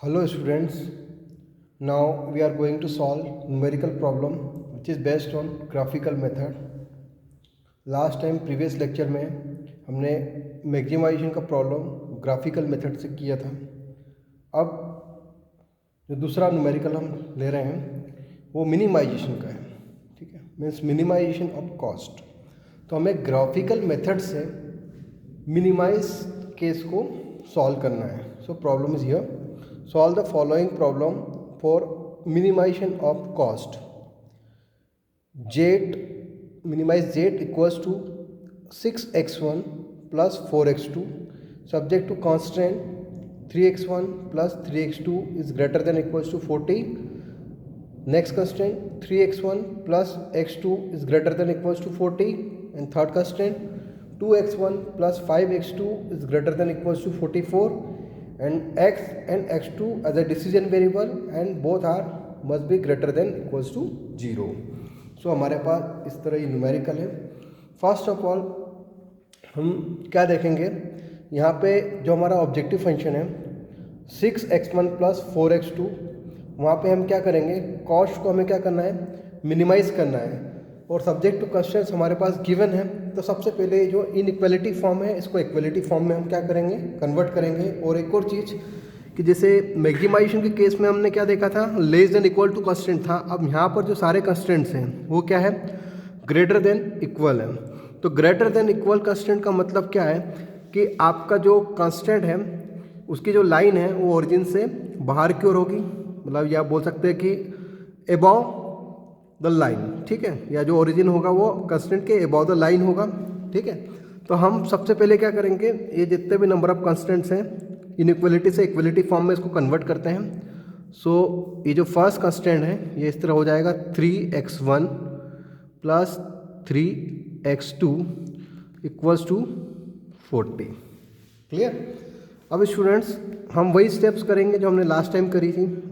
Hello students, now we are going to solve numerical problem which is based on graphical method. Last time previous lecture में हमने maximisation का problem graphical method से किया था. अब जो दूसरा न्यूमेरिकल हम ले रहे हैं वो मिनिमाइजेशन का है. ठीक है, मीन्स मिनिमाइजेशन ऑफ कॉस्ट. तो हमें ग्राफिकल मेथड से मिनिमाइज केस को सॉल्व करना है. So problem is here. Solve the following problem for minimization of cost. Minimize z equals to 6x1 plus 4x2 subject to constraint 3x1 plus 3x2 is greater than or equals to 40. Next constraint 3x1 plus x2 is greater than or equals to 40. And third constraint 2x1 plus 5x2 is greater than or equals to 44. And x and x2 as a decision variable and both are must be greater than equals to 0. So हमारे पास इस तरह ये numerical है. First of all हम क्या देखेंगे, यहाँ पे जो हमारा ऑब्जेक्टिव फंक्शन है 6x1 प्लस 4x2, वहाँ पे हम क्या करेंगे, कॉस्ट को हमें क्या करना है, मिनिमाइज़ करना है. और सब्जेक्ट टू कंस्ट्रेंट्स हमारे पास गिवन है. तो सबसे पहले जो इनइक्वालिटी फॉर्म है इसको इक्वालिटी फॉर्म में हम क्या करेंगे, कन्वर्ट करेंगे. और एक और चीज़ कि जैसे मैक्सिमाइजेशन के केस में हमने क्या देखा था, less than equal to constraint था. अब यहाँ पर जो सारे कंस्ट्रेंट्स हैं वो क्या है, ग्रेटर देन इक्वल है. तो ग्रेटर देन इक्वल कंस्ट्रेंट का मतलब क्या है कि आपका जो कंस्ट्रेंट है उसकी जो लाइन है वो ओरिजिन से बाहर की ओर होगी. मतलब या बोल सकते हैं कि अबव द लाइन. ठीक है, या जो ओरिजिन होगा वो कंस्टेंट के अबव द लाइन होगा. ठीक है, तो हम सबसे पहले क्या करेंगे, ये जितने भी नंबर ऑफ कंस्टेंट्स हैं इनइक्वालिटी से इक्वालिटी फॉर्म में इसको कन्वर्ट करते हैं. सो ये जो फर्स्ट कंस्टेंट है ये इस तरह हो जाएगा 3x1 plus 3x2 equals to 40. Clear. अब स्टूडेंट्स हम वही स्टेप्स करेंगे जो हमने लास्ट टाइम करी थी.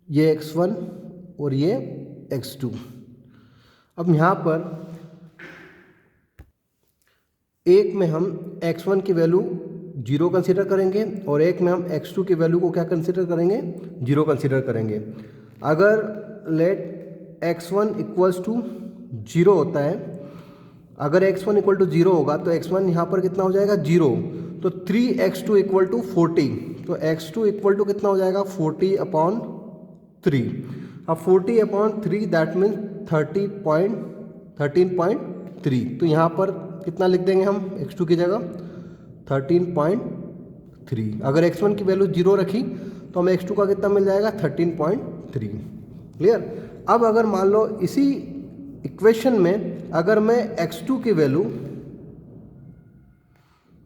ये x1 और ये x2. अब यहाँ पर एक में हम x1 की वैल्यू 0 कंसीडर करेंगे और एक में हम x2 की वैल्यू को क्या कंसीडर करेंगे, 0 कंसीडर करेंगे. अगर लेट x1 इक्वल्स टू 0 होता है, अगर x1 इक्वल टू 0 होगा तो x1 यहाँ पर कितना हो जाएगा, 0. तो 3x2 इक्वल टू 40. तो x2 इक्वल टू कितना हो जाएगा, 40/3. अब 40/3 दैट मीन्स 13.3. तो यहाँ पर कितना लिख देंगे हम x2 की जगह, 13.3. अगर x1 की वैल्यू 0 रखी तो हमें x2 का कितना मिल जाएगा, 13.3. क्लियर. अब अगर मान लो इसी इक्वेशन में अगर मैं x2 की वैल्यू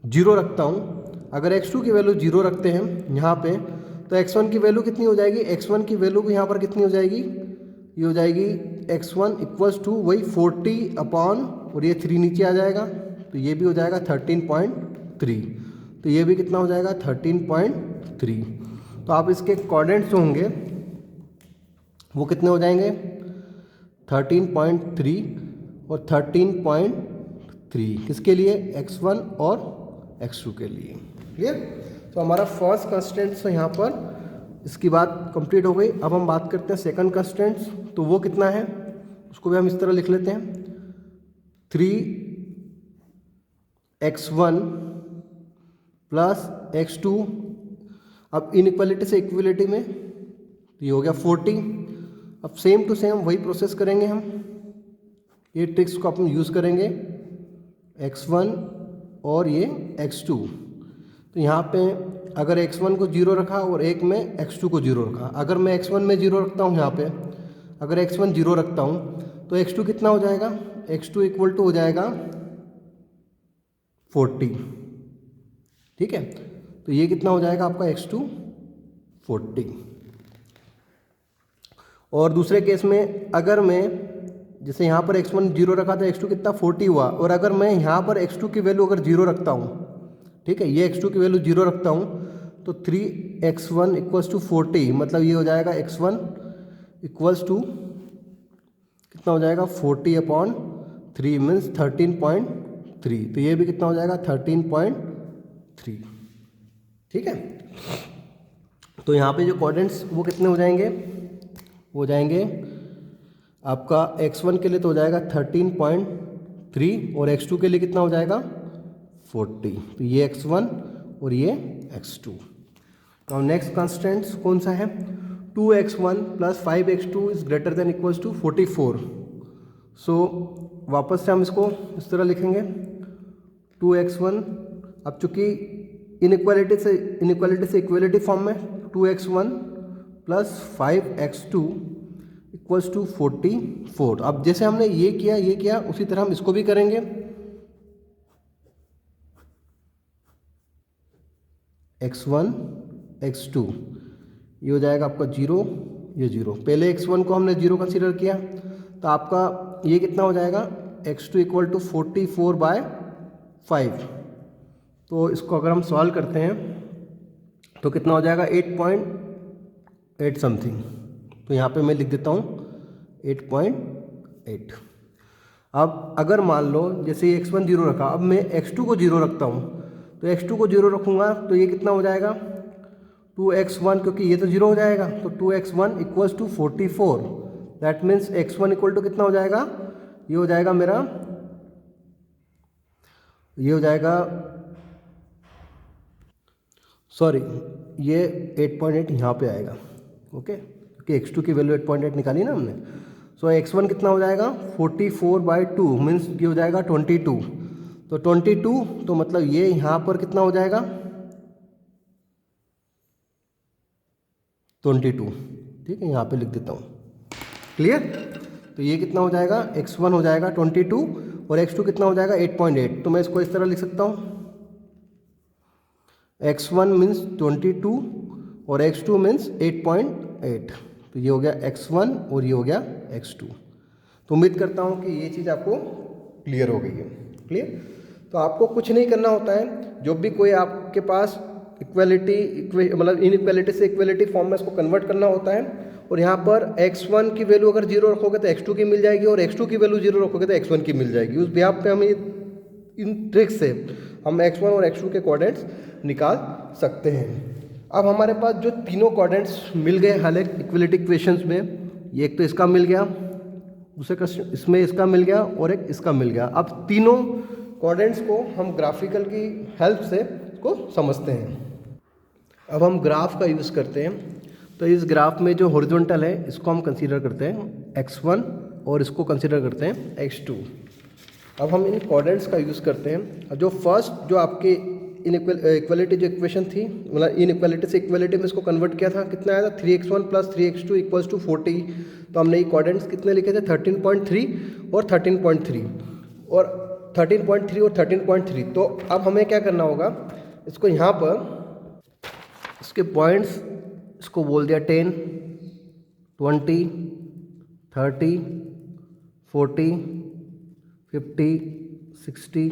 0 रखता हूँ, अगर x2 की वैल्यू 0 रखते हैं यहाँ पे, तो x1 की वैल्यू कितनी हो जाएगी, x1 की वैल्यू यहाँ पर कितनी हो जाएगी, ये हो जाएगी x1 इक्वल्स टू वही 40 और ये 3 नीचे आ जाएगा तो ये भी हो जाएगा 13.3. तो ये भी कितना हो जाएगा, 13.3. तो आप इसके कोऑर्डिनेट्स जो होंगे वो कितने हो जाएंगे, 13.3 और 13.3. किसके लिए, x1 और x2 के लिए. क्लियर. तो हमारा फर्स्ट कंस्टेंट तो यहाँ पर इसकी बात कंप्लीट हो गई. अब हम बात करते हैं सेकंड कंस्टेंट. तो वो कितना है उसको भी हम इस तरह लिख लेते हैं, 3x1 प्लस x2. अब इनइक्वालिटी से इक्वलिटी में तो ये हो गया 40. अब सेम टू सेम वही प्रोसेस करेंगे हम, ये ट्रिक्स को अपन यूज़ करेंगे, x1 और ये x2. तो यहाँ पे अगर x1 को 0 रखा और एक में x2 को 0 रखा, अगर मैं x1 में 0 रखता हूँ, यहाँ पे अगर x1 0 रखता हूँ तो x2 कितना हो जाएगा, x2 इक्वल टू हो जाएगा 40. ठीक है, तो ये कितना हो जाएगा आपका x2 40. और दूसरे केस में अगर मैं जैसे यहाँ पर x1 0 रखा तो x2 कितना 40 हुआ, और अगर मैं यहाँ पर x2 की वैल्यू अगर 0 रखता हूँ, ठीक है, ये x2 की वैल्यू 0 रखता हूँ तो 3x1 इक्वल्स टू 40. मतलब ये हो जाएगा x1 इक्वल्स टू कितना हो जाएगा, 40/3 मीन्स 13.3. तो ये भी कितना हो जाएगा, 13.3. 3। ठीक है, तो यहाँ पे जो कोऑर्डिनेट्स वो कितने हो जाएंगे, हो जाएंगे आपका x1 के लिए तो हो जाएगा 13.3 और x2 के लिए कितना हो जाएगा 40। तो ये x1 और ये x2। तो नेक्स्ट कंस्टेंट्स कौन सा है, 2x1 plus 5x2 is greater than equals to 44। So वापस से हम इसको इस तरह लिखेंगे 2x1, अब चूंकि इनइक्वालिटी से इक्वलिटी फॉर्म में 2x1 plus 5x2 equals to 44। अब जैसे हमने ये किया उसी तरह हम इसको भी करेंगे। x1 x2 ये हो जाएगा आपका 0, ये 0। पहले x1 को हमने 0 कंसीडर किया तो आपका ये कितना हो जाएगा x2 इक्वल टू 44/5। तो इसको अगर हम सॉल्व करते हैं तो कितना हो जाएगा 8.8 समथिंग। तो यहाँ पे मैं लिख देता हूँ 8.8। अब अगर मान लो जैसे ये x1 0 रखा, अब मैं x2 को 0 रखता हूँ, तो x2 को 0 रखूँगा तो ये कितना हो जाएगा 2x1, क्योंकि ये तो 0 हो जाएगा, तो 2x1 equals to 44। That means x1 equal to कितना हो जाएगा, ये हो जाएगा मेरा, ये हो जाएगा सॉरी ये 8.8 यहाँ पे आएगा। ओके, क्योंकि x2 की वैल्यू 8.8 निकाली ना हमने। सो x1 कितना हो जाएगा 44/2 मीन्स ये हो जाएगा 22। तो 22 तो मतलब ये यहाँ पर कितना हो जाएगा 22। ठीक है, यहाँ पे लिख देता हूँ, क्लियर। तो ये कितना हो जाएगा x1 हो जाएगा 22 और x2 कितना हो जाएगा 8.8। तो मैं इसको इस तरह लिख सकता हूँ x1 मीन्स 22 और x2 मीन्स 8.8। तो ये हो गया x1 और ये हो गया x2। तो उम्मीद करता हूँ कि ये चीज़ आपको क्लियर हो गई है। क्लियर, तो आपको कुछ नहीं करना होता है, जो भी कोई आपके पास मतलब इनइक्वालिटी से इक्वलिटी फॉर्म में इसको कन्वर्ट करना होता है। और यहाँ पर x1 की वैल्यू अगर 0 रखोगे तो x2 की मिल जाएगी, और x2 की वैल्यू 0 रखोगे तो x1 की मिल जाएगी। उस बिहाफ पे हम इन ट्रिक्स से हम x1 और x2 के कोऑर्डिनेट्स निकाल सकते हैं। अब हमारे पास जो तीनों कोऑर्डिनेट्स मिल गए हालांकि इक्वलिटी इक्वेशंस में, ये एक तो इसका मिल गया, दूसरे क्वेश्चन इसमें इसका मिल गया और एक इसका मिल गया। अब तीनों कोऑर्डिनेट्स को हम ग्राफिकल की हेल्प से इसको समझते हैं। अब हम ग्राफ का यूज़ करते हैं। तो इस ग्राफ में जो हॉरिजॉन्टल है इसको हम कंसीडर करते हैं x1 और इसको कंसीडर करते हैं x2। अब हम इन कोऑर्डिनेट्स का यूज़ करते हैं। अब जो फर्स्ट जो आपके इक्वलिटी जो इक्वेशन थी, मतलब इनइक्वालिटी से इक्वलिटी में इसको कन्वर्ट किया था, कितना आया था 3x1 plus 3x2 equals to 40। तो हमने ये कोऑर्डिनेट्स कितने लिखे थे 13.3 और 13.3 और 13.3 और 13.3। तो अब हमें क्या करना होगा, इसको यहाँ पर इसके पॉइंट्स इसको बोल दिया 10, 20, 30, 40, 50, 60,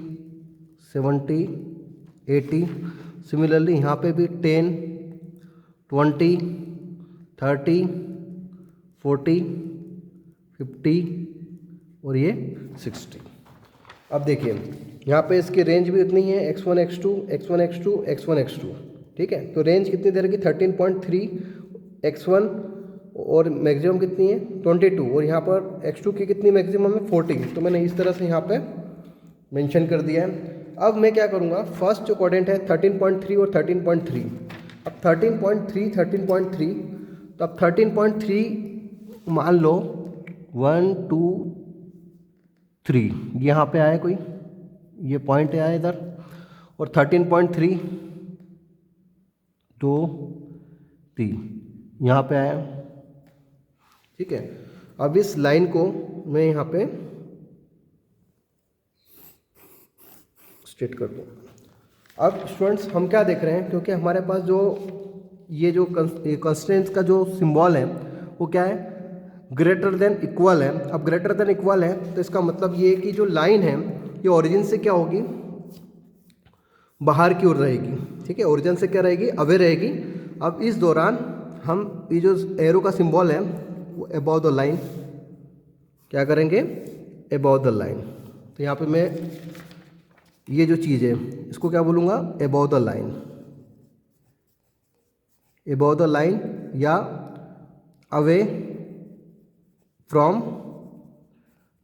70, 80। सिमिलरली यहाँ पे भी 10, 20, 30, 40, 50 और ये 60। अब देखिए यहाँ पे इसकी रेंज भी उतनी है x1 x2 x1 x2 x1 x2। ठीक है, तो रेंज कितनी दे रखी 13.3 x1 और मैक्सिमम कितनी है 22, और यहाँ पर x2 की कितनी मैक्सिमम है 40। तो मैंने इस तरह से यहाँ पे मेंशन कर दिया है। अब मैं क्या करूँगा, फर्स्ट जो कोऑर्डिनेट है 13.3 और 13.3। अब 13.3 तो अब 13.3 मान लो 1 2 3 यहाँ पे आया कोई, ये पॉइंट आया इधर, और 13.3 2 3 यहाँ पे आया। ठीक है, अब इस लाइन को मैं यहाँ पे स्ट्रेट कर दूँ। अब स्टूडेंट्स हम क्या देख रहे हैं, क्योंकि हमारे पास जो ये जो कंस्ट्रेंट्स का जो सिंबल है वो क्या है ग्रेटर देन इक्वल है। अब ग्रेटर देन इक्वल है तो इसका मतलब ये है कि जो लाइन है ये ओरिजिन से क्या होगी बाहर की ओर रहेगी। ठीक है, ओरिजिन से क्या रहेगी अवे रहेगी। अब इस दौरान हम ये जो एरो का सिंबल है वो अबव द लाइन क्या करेंगे, अबव द लाइन। तो यहाँ पे मैं ये जो चीज़ है इसको क्या बोलूँगा, above the line, above the line या अवे फ्रॉम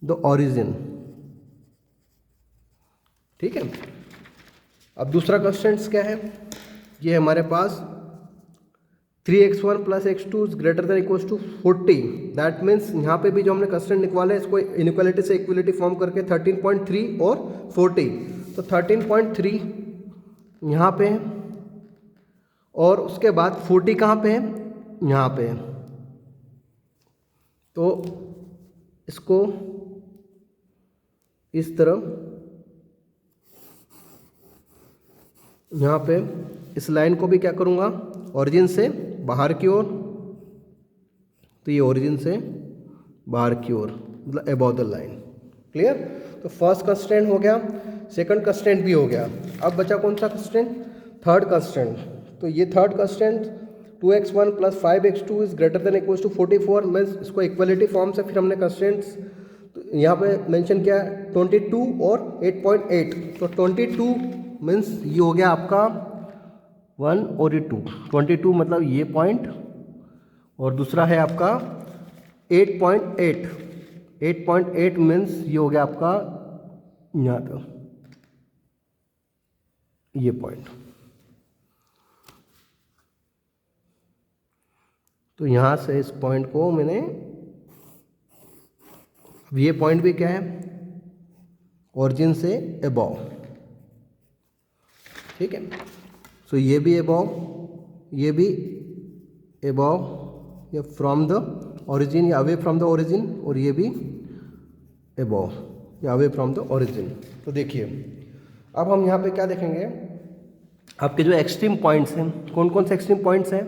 द ओरिजिन। ठीक है। अब दूसरा कंस्टेंट्स क्या है, ये हमारे पास 3x1 plus x2 is greater than equals to 40। That means यहाँ पे भी जो हमने कंस्टेंट निकाला है इसको इनइक्वालिटी से इक्वलिटी फॉर्म करके 13.3 और 40, तो 13.3 यहाँ पे है और उसके बाद 40 कहाँ पे है, यहाँ पे है। तो इसको इस तरह यहाँ पे इस लाइन को भी क्या करूँगा, ओरिजिन से बाहर की ओर, तो ये ओरिजिन से बाहर की ओर मतलब अबव द लाइन। क्लियर। तो फर्स्ट कंस्टेंट हो गया, सेकंड कंस्टेंट भी हो गया। अब बचा कौन सा कंस्टेंट, थर्ड कंस्टेंट। तो ये third constant 2x1 plus 5x2 is greater than equals to 44 means इसको इक्वलिटी फॉर्म से फिर हमने कंस्टेंट्स तो यहाँ पे मेंशन किया 22 और 8.8। तो 22 मीन्स ये हो गया आपका 1 और ये 2, 22 मतलब ये पॉइंट और दूसरा है आपका 8.8, 8.8 मीन्स ये हो गया आपका यहाँ तक ये पॉइंट। तो यहाँ से इस पॉइंट को मैंने, ये पॉइंट भी क्या है, ओरिजिन से अबव। ठीक है। सो ये भी अबव, ये भी अबव या फ्रॉम द ओरिजिन या अवे फ्रॉम द ओरिजिन, और ये भी अबव या अवे फ्रॉम द ओरिजिन। तो देखिए अब हम यहाँ पे क्या देखेंगे, आपके जो एक्सट्रीम पॉइंट्स हैं, कौन कौन से एक्सट्रीम पॉइंट्स हैं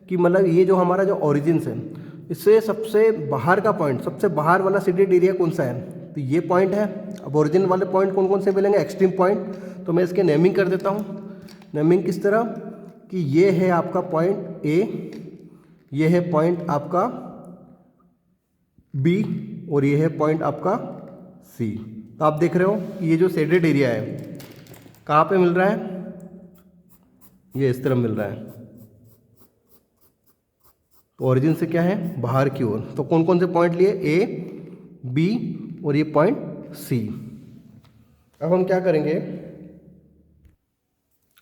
कि मतलब ये जो हमारा जो ओरिजिन है इससे सबसे बाहर का पॉइंट, सबसे बाहर वाला सीडेड एरिया कौन सा है, तो ये पॉइंट है। अब ओरिजिन वाले पॉइंट कौन कौन से मिलेंगे, एक्सट्रीम पॉइंट। तो मैं इसके नेमिंग कर देता हूँ। नेमिंग किस तरह कि ये है आपका पॉइंट ए, ये है पॉइंट आपका बी और ये है पॉइंट आपका सी। तो आप देख रहे हो कि ये जो शेडेड एरिया है कहाँ पे मिल रहा है, ये इस तरह मिल रहा है। तो ओरिजिन से क्या है, बाहर की ओर। तो कौन कौन से पॉइंट लिए, ए, बी और ये पॉइंट सी। अब हम क्या करेंगे,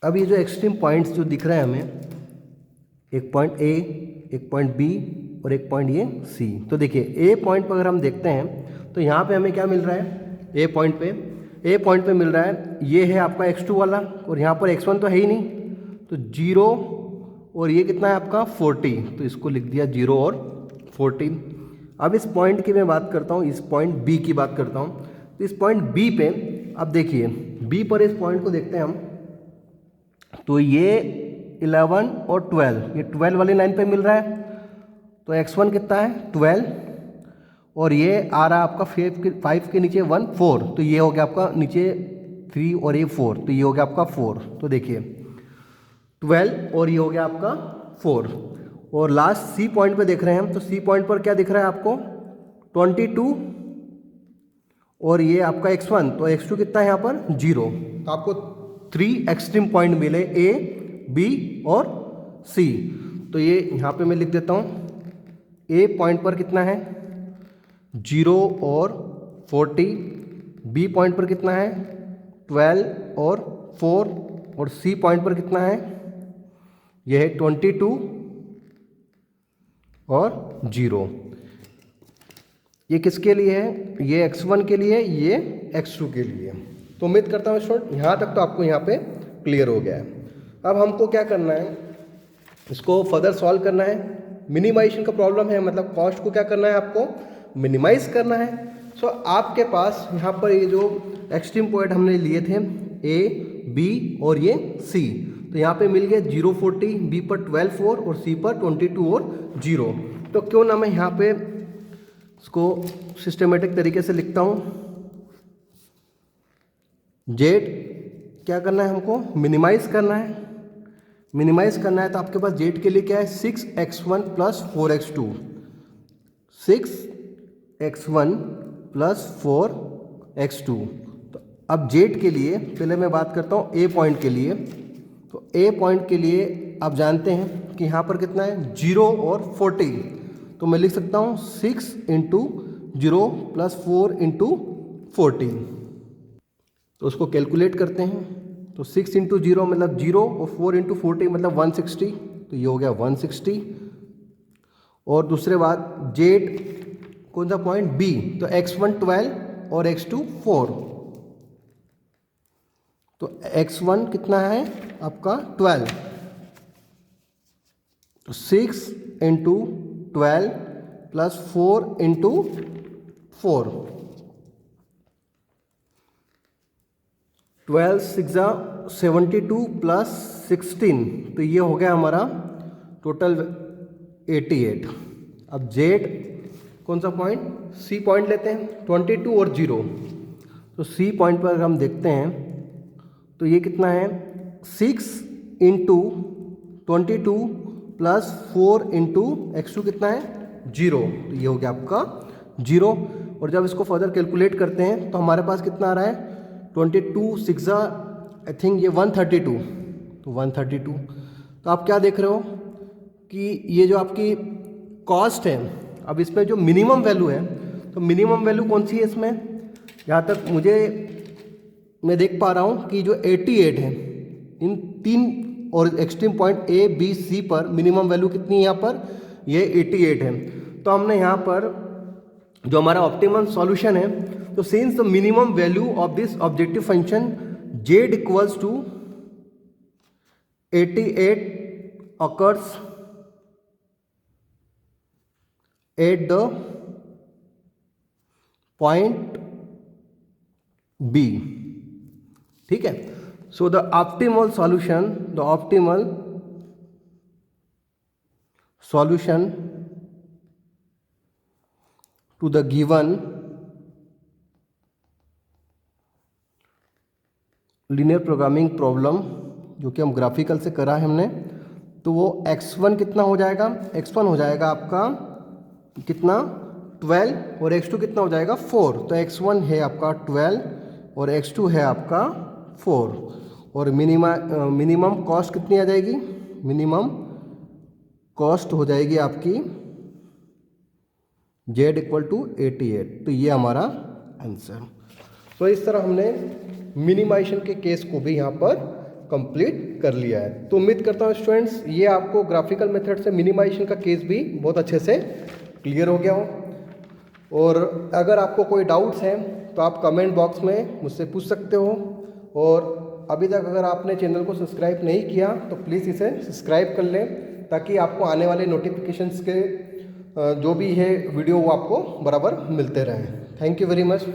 अब ये जो एक्सट्रीम पॉइंट्स जो दिख रहे हैं हमें, एक पॉइंट ए, एक पॉइंट बी और एक पॉइंट ये सी। तो देखिए ए पॉइंट पर अगर हम देखते हैं तो यहाँ पे हमें क्या मिल रहा है, ए पॉइंट पे मिल रहा है, ये है आपका x2 वाला और यहाँ पर x1 तो है ही नहीं, तो 0 और ये कितना है आपका 40, तो इसको लिख दिया 0 और 40। अब इस पॉइंट की मैं बात करता हूँ, इस पॉइंट बी की बात करता हूँ। तो इस पॉइंट बी पे अब देखिए, बी पर इस पॉइंट को देखते हैं हम, तो ये 11 और 12, ये 12 वाली लाइन पे मिल रहा है। तो x1 कितना है 12 और ये आ रहा है आपका 5 के नीचे 1 4, तो ये हो गया आपका नीचे 3 और ये 4, तो ये हो गया आपका 4। तो देखिए 12 और ये हो गया आपका 4। और लास्ट सी पॉइंट पे देख रहे हैं हम, तो सी पॉइंट पर क्या दिख रहा है आपको 22 और ये आपका x1, तो x2 कितना है यहाँ पर 0। तो आपको 3 एक्सट्रीम पॉइंट मिले, ए, बी और सी। तो ये यहाँ पे मैं लिख देता हूँ, ए पॉइंट पर कितना है 0 और 40, बी पॉइंट पर कितना है 12 और 4 और सी पॉइंट पर कितना है, यह है 22 और 0। ये किसके लिए है, ये x1 के लिए, ये x2 के लिए। तो उम्मीद करता हूँ स्टूडेंट यहाँ तक तो आपको यहाँ पे क्लियर हो गया है। अब हमको क्या करना है, इसको फर्दर सॉल्व करना है। मिनिमाइजेशन का प्रॉब्लम है, मतलब कॉस्ट को क्या करना है, आपको मिनिमाइज करना है। सो आपके पास यहाँ पर ये जो एक्सट्रीम पॉइंट हमने लिए थे ए, बी और ये सी, तो यहाँ पे मिल गए 0 40, बी पर 12 4 और सी पर 22 और 0। तो क्यों ना मैं यहाँ पे इसको सिस्टमेटिक तरीके से लिखता हूँ। जेड क्या करना है, हमको मिनिमाइज करना है। मिनिमाइज करना है तो आपके पास जेड के लिए क्या है 6x1 plus 4x2, 6x1 plus 4x2। तो अब जेड के लिए पहले मैं बात करता हूँ ए पॉइंट के लिए। तो ए पॉइंट के लिए आप जानते हैं कि यहाँ पर कितना है 0 और 40, तो मैं लिख सकता हूँ 6 इंटू 0 प्लस 4 इंटू 40। तो उसको कैलकुलेट करते हैं। तो 6 इंटू 0 मतलब 0 और 4 इंटू 40 मतलब 160, तो ये हो गया 160। और दूसरे बात जेड कौन सा पॉइंट बी, तो x1 12 और x2 4। तो x1 कितना है आपका 12, तो 6 इंटू 12 प्लस 4 इंटू 4, 12 6 72 प्लस 16, तो ये हो गया हमारा टोटल 88। अब जेड कौन सा पॉइंट, सी पॉइंट लेते हैं 22 और 0। तो सी पॉइंट पर अगर हम देखते हैं तो ये कितना है 6 इंटू 22 प्लस 4 इंटू x2 कितना है 0, तो ये हो गया आपका 0। और जब इसको फर्दर कैलकुलेट करते हैं तो हमारे पास कितना आ रहा है 22 6 आई थिंक ये 132, तो 132। तो आप क्या देख रहे हो कि ये जो आपकी कॉस्ट है, अब इसमें जो मिनिमम वैल्यू है, तो मिनिमम वैल्यू कौन सी है इसमें, जहाँ तक मैं देख पा रहा हूँ कि जो 88 है इन तीन और extreme point A B C पर मिनिमम वैल्यू कितनी है यहाँ पर, ये 88 है। तो हमने यहाँ पर जो हमारा ऑप्टिमम सॉल्यूशन है, तो since the minimum value of this objective function z equals to 88 occurs at the point B, ठीक है। So the optimal solution to the given linear programming problem, जो कि हम ग्राफिकल से करा है हमने, तो वो x1 कितना हो जाएगा, x1 हो जाएगा आपका कितना 12 और x2 कितना हो जाएगा 4। तो x1 है आपका 12 और x2 है आपका 4। और मिनिमम कॉस्ट कितनी आ जाएगी, मिनिमम कॉस्ट हो जाएगी आपकी z इक्वल टू 88। तो ये हमारा आंसर। तो इस तरह हमने मिनिमाइजेशन के केस को भी यहाँ पर कंप्लीट कर लिया है। तो उम्मीद करता हूँ स्टूडेंट्स ये आपको ग्राफिकल मेथड से मिनिमाइजेशन का केस भी बहुत अच्छे से क्लियर हो गया हो। और अगर आपको कोई डाउट्स हैं तो आप कमेंट बॉक्स में मुझसे पूछ सकते हो। और अभी तक अगर आपने चैनल को सब्सक्राइब नहीं किया तो प्लीज़ इसे सब्सक्राइब कर लें, ताकि आपको आने वाले नोटिफिकेशंस के जो भी है वीडियो वो आपको बराबर मिलते रहें। Thank you very much.